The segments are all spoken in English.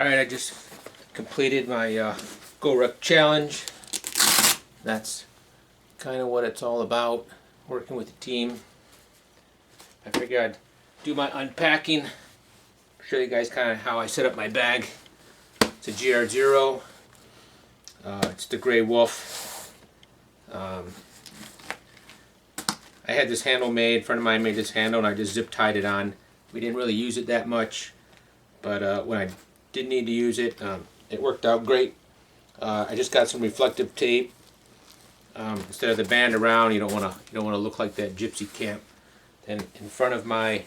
Alright, I just completed my GoRuck challenge. That's kind of what it's all about, working with the team. I figured I'd do my unpacking, show you guys kind of how I set up my bag. It's a GR0. It's the Gray Wolf. I had this handle made. A friend of mine made this handle and I just zip tied it on. We didn't really use it that much, but when I did need to use it, it worked out great. I just got some reflective tape. Instead of the band around, you don't want to look like that gypsy camp. And in front of my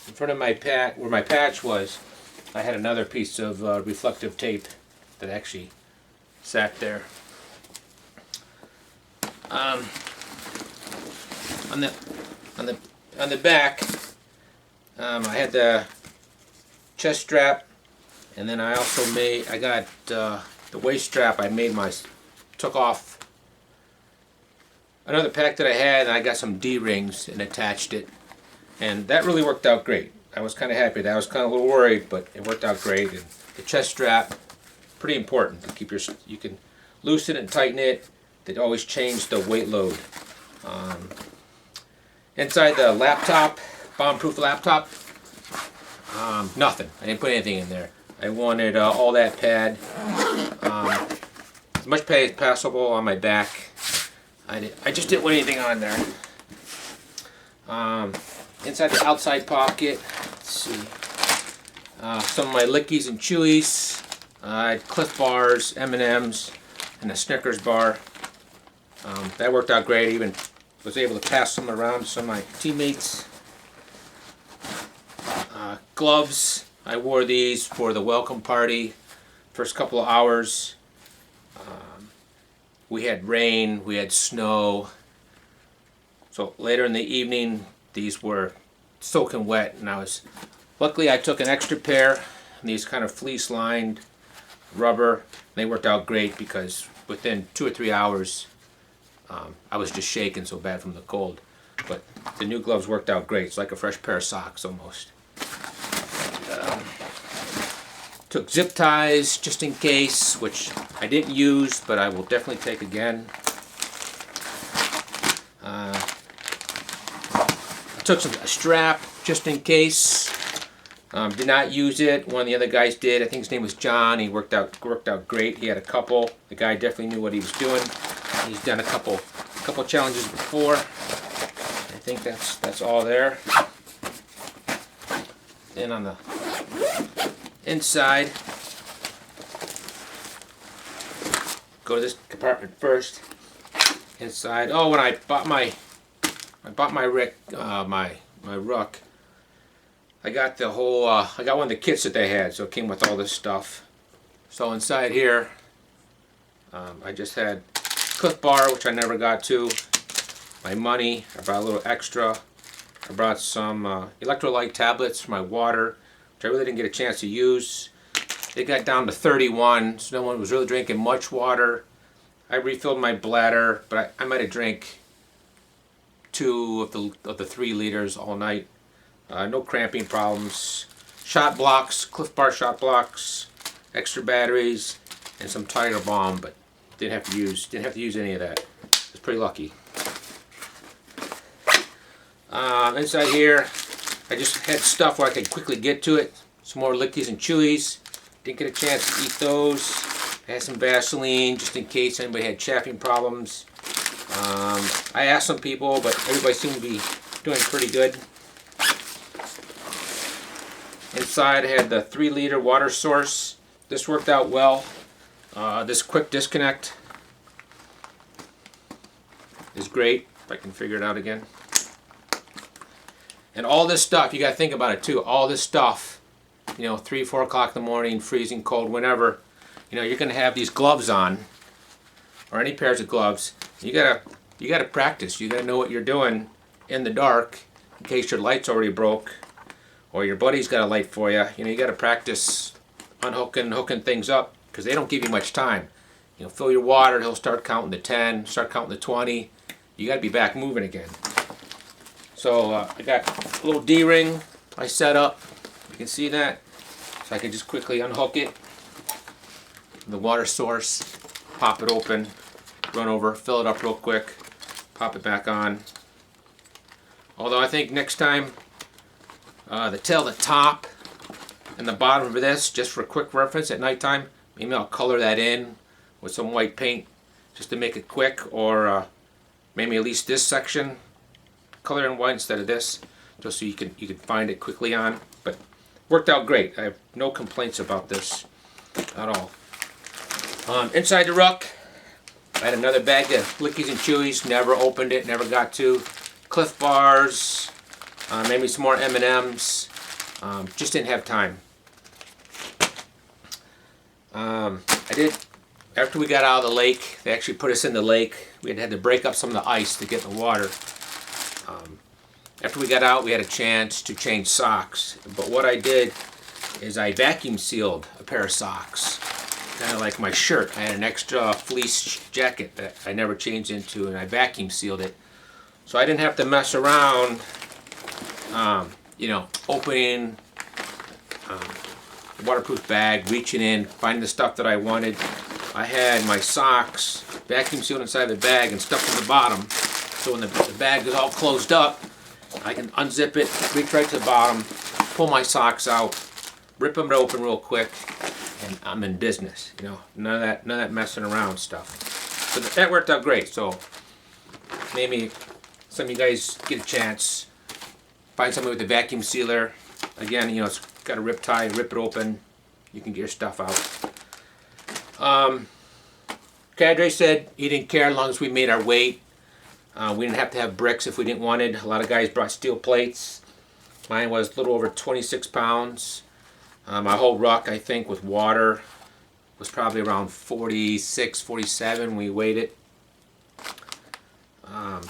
patch, where my patch was, I had another piece of reflective tape that actually sat there. On the back, I had the chest strap, and then I also got the waist strap. Took off another pack that I had, and I got some D-rings and attached it, and that really worked out great. I was kind of happy. I was kind of a little worried, but it worked out great. And the chest strap, pretty important to keep you can loosen it and tighten it. They always change the weight load. Inside the laptop, bomb-proof laptop, nothing. I didn't put anything in there. I wanted all that pad, as much pad as possible on my back. I just didn't want anything on there. Inside the outside pocket, let's see, some of my Lickies and Chewies. I had Cliff Bars, M&Ms, and a Snickers bar. That worked out great. I even was able to pass some around to some of my teammates. Gloves. I wore these for the welcome party. First couple of hours. We had rain, we had snow. So later in the evening, these were soaking wet, and luckily I took an extra pair, these kind of fleece-lined rubber. They worked out great because within 2 or 3 hours, I was just shaking so bad from the cold. But the new gloves worked out great. It's like a fresh pair of socks almost. Took zip ties just in case, which I didn't use, but I will definitely take again. I took a strap just in case. Did not use it. One of the other guys did. I think his name was John. He worked out great. He had a couple. The guy definitely knew what he was doing. He's done a couple challenges before. I think that's all there. Then on the inside, go to this compartment first. Inside. Oh, when I bought my ruck, I got the whole. I got one of the kits that they had, so it came with all this stuff. So inside here, I just had Cliff Bar, which I never got to. My money. I brought a little extra. I brought some electrolyte tablets for my water, which I really didn't get a chance to use. It got down to 31, so no one was really drinking much water. I refilled my bladder, but I might have drank 2 of the 3 liters all night. No cramping problems. Shot blocks, Cliff Bar shot blocks, extra batteries, and some Tiger Balm, but didn't have to use any of that. I was pretty lucky. Inside here, I just had stuff where I could quickly get to it. Some more Lickies and Chewies. Didn't get a chance to eat those. I had some Vaseline just in case anybody had chaffing problems. I asked some people, but everybody seemed to be doing pretty good. Inside I had the 3-liter water source. This worked out well. This quick disconnect is great, if I can figure it out again. And all this stuff, you got to think about it too. All this stuff, 3, 4 o'clock in the morning, freezing cold, whenever, you're going to have these gloves on, or any pairs of gloves. You gotta practice. You gotta know what you're doing in the dark, in case your light's already broke, or your buddy's got a light for you. You gotta practice hooking things up, because they don't give you much time. Fill your water, he'll start counting to 10, start counting to 20. You gotta be back moving again. So I got a little D-ring I set up. You can see that. So I can just quickly unhook it. the water source, pop it open, run over, fill it up real quick, pop it back on. Although I think next time, the top and the bottom of this, just for quick reference at nighttime, maybe I'll color that in with some white paint just to make it quick, or maybe at least this section color in white instead of this, just so you can find it quickly on. But worked out great. I have no complaints about this at all. Inside the ruck, I had another bag of Lickies and Chewies. Never opened it, never got to. Cliff Bars, maybe some more M&Ms. Just didn't have time. I did, after we got out of the lake, they actually put us in the lake. We had to break up some of the ice to get the water. After we got out, we had a chance to change socks. But what I did is I vacuum sealed a pair of socks. Kind of like my shirt. I had an extra fleece jacket that I never changed into, and I vacuum sealed it. So I didn't have to mess around, you know, opening the waterproof bag, reaching in, finding the stuff that I wanted. I had my socks vacuum sealed inside the bag and stuffed in the bottom. So when the bag is all closed up, I can unzip it, reach right to the bottom, pull my socks out, rip them open real quick, and I'm in business. You know, none of that messing around stuff. So that worked out great. So maybe some of you guys get a chance, find somebody with a vacuum sealer. Again, you know, it's got a rip tie, rip it open, you can get your stuff out. Cadre said he didn't care as long as we made our weight. We didn't have to have bricks if we didn't want it. A lot of guys brought steel plates. Mine was a little over 26 pounds. My whole ruck, I think, with water was probably around 46, 47. We weighed it. I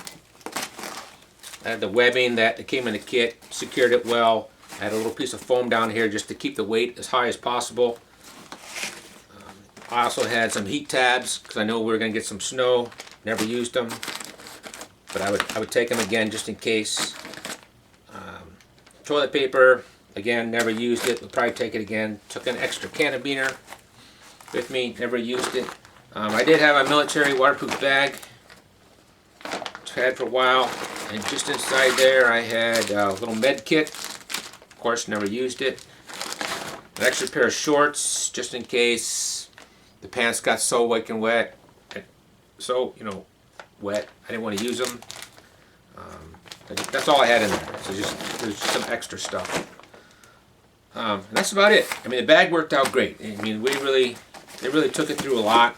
had the webbing that came in the kit, secured it well. I had a little piece of foam down here just to keep the weight as high as possible. I also had some heat tabs because I know we were going to get some snow. Never used them, but I would take them again just in case. Toilet paper, again, never used it. We'll probably take it again. Took an extra carabiner with me, never used it. I did have a military waterproof bag, had for a while, and just inside there I had a little med kit. Of course, never used it. An extra pair of shorts, just in case the pants got so wet, wet. I didn't want to use them. That's all I had in there. So there's some extra stuff. And that's about it. I mean, the bag worked out great. I mean, they really took it through a lot.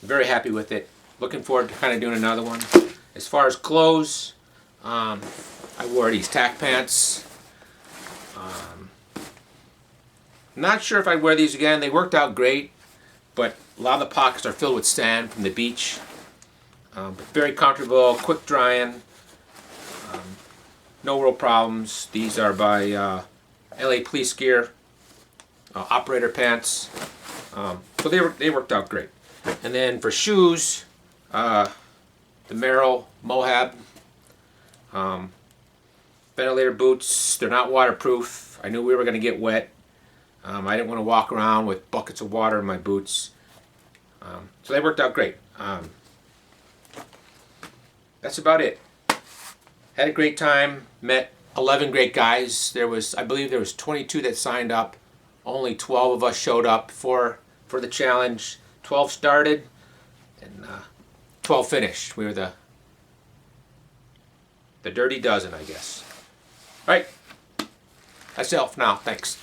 Very happy with it. Looking forward to kind of doing another one. As far as clothes, I wore these tack pants. Not sure if I'd wear these again. They worked out great, but a lot of the pockets are filled with sand from the beach. But very comfortable, quick drying, no real problems. These are by LA Police Gear, operator pants. So they worked out great. And then for shoes, the Merrell Moab ventilator boots. They're not waterproof. I knew we were going to get wet. I didn't want to walk around with buckets of water in my boots. So they worked out great. That's about it. Had a great time. Met 11 great guys. I believe there was 22 that signed up. Only 12 of us showed up for the challenge. 12 started and 12 finished. We were the dirty dozen, I guess. All right. That's all for now. Thanks.